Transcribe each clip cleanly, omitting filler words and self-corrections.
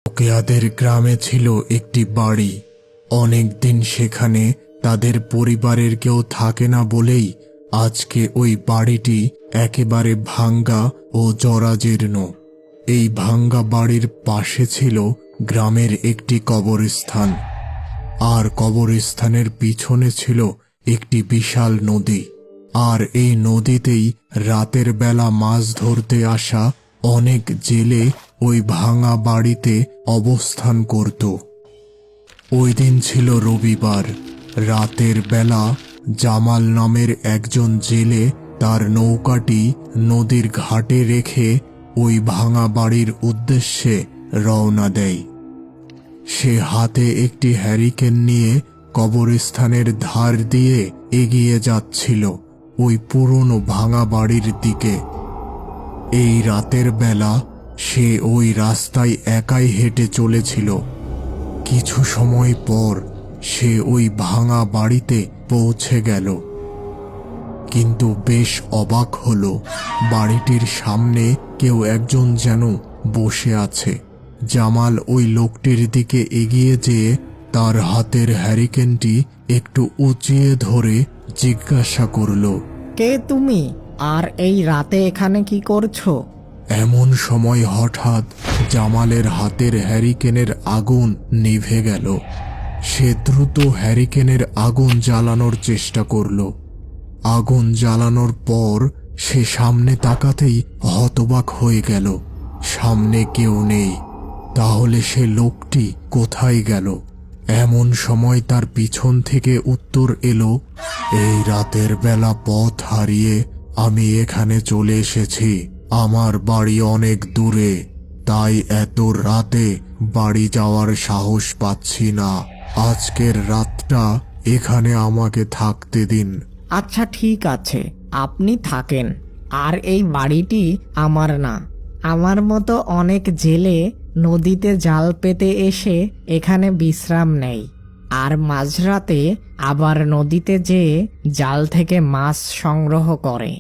রোকেয়াদের গ্রামে ছিল একটি বাড়ি। অনেক দিন সেখানে তাদের পরিবারের কেউ থাকে না বলেই আজকে ওই বাড়িটি একেবারে ভাঙ্গা ও জরাজীর্ণ। এই ভাঙ্গা বাড়ির পাশে ছিল গ্রামের একটি কবরস্থান, আর কবরস্থানের পিছনে ছিল একটি বিশাল নদী। আর এই নদীতেই রাতের বেলা মাছ ধরতে আসা অনেক জেলে ওই ভাঙা বাড়িতে অবস্থান করত। ওই দিন ছিল রবিবার। রাতের বেলা জামাল নামের একজন জেলে তার নৌকাটি নদীর ঘাটে রেখে ওই ভাঙা বাড়ির উদ্দেশ্যে রওনা দেয়। সে হাতে একটি হ্যারিকেন নিয়ে কবরস্থানের ধার দিয়ে এগিয়ে যাচ্ছিল ওই পুরনো ভাঙা বাড়ির দিকে। এই রাতের বেলা সে ওই রাস্তায় একাই হেঁটে চলেছিল। কিছু সময় পর সে ওই ভাঙা বাড়িতে পৌঁছে গেল, কিন্তু বেশ অবাক হলো, বাড়িটির সামনে কেউ একজন যেন বসে আছে। জামাল ওই লোকটির দিকে এগিয়ে যেয়ে তার হাতের হ্যারিকেনটি একটু উঁচিয়ে ধরে জিজ্ঞাসা করল, কে তুমি, আর এই রাতে এখানে কি করছো? এমন সময় হঠাৎ জামালের হাতের হ্যারিকেনের আগুন নিভে গেল। সে দ্রুত হ্যারিকেনের আগুন জ্বালানোর চেষ্টা করল। আগুন জ্বালানোর পর সে সামনে তাকাতেই হতবাক হয়ে গেল। সামনে কেউ নেই। তাহলে সে লোকটি কোথায় গেল? এমন সময় তার পিছন থেকে উত্তর এলো, এই রাতের বেলা পথ হারিয়ে আমি এখানে চলে এসেছি। আমার বাড়ি অনেক দূরে, তাই এত রাতে বাড়ি যাওয়ার সাহস পাচ্ছি না। আজকের রাতটা এখানে আমাকে থাকতে দিন। আচ্ছা ঠিক আছে, আপনি থাকেন। আর এই বাড়িটি আমার না। আমার মতো অনেক জেলে নদীতে জাল পেতে এসে এখানে বিশ্রাম নেয়, আর মাঝরাতে আবার নদীতে যেয়ে জাল থেকে মাছ সংগ্রহ করে।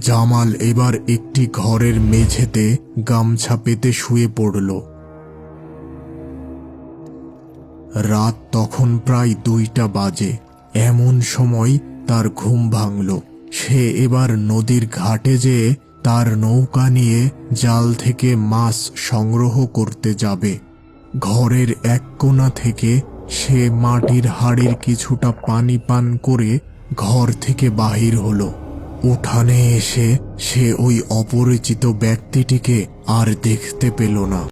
জামাল এবার একটি ঘরের মেঝেতে গামছা পেতে শুয়ে পড়ল। রাত তখন প্রায় 2টা বাজে। এমন সময় তার ঘুম ভাঙল। সে এবার নদীর ঘাটে যেয়ে তার নৌকা নিয়ে জাল থেকে মাছ সংগ্রহ করতে যাবে। ঘরের এক কোণা থেকে সে মাটির হাড়ির কিছুটা পানি পান করে ঘর থেকে বাহির হলো। উঠানে এসে সে ওই অপরিচিত ব্যক্তিটিকে আর দেখতে পেল না।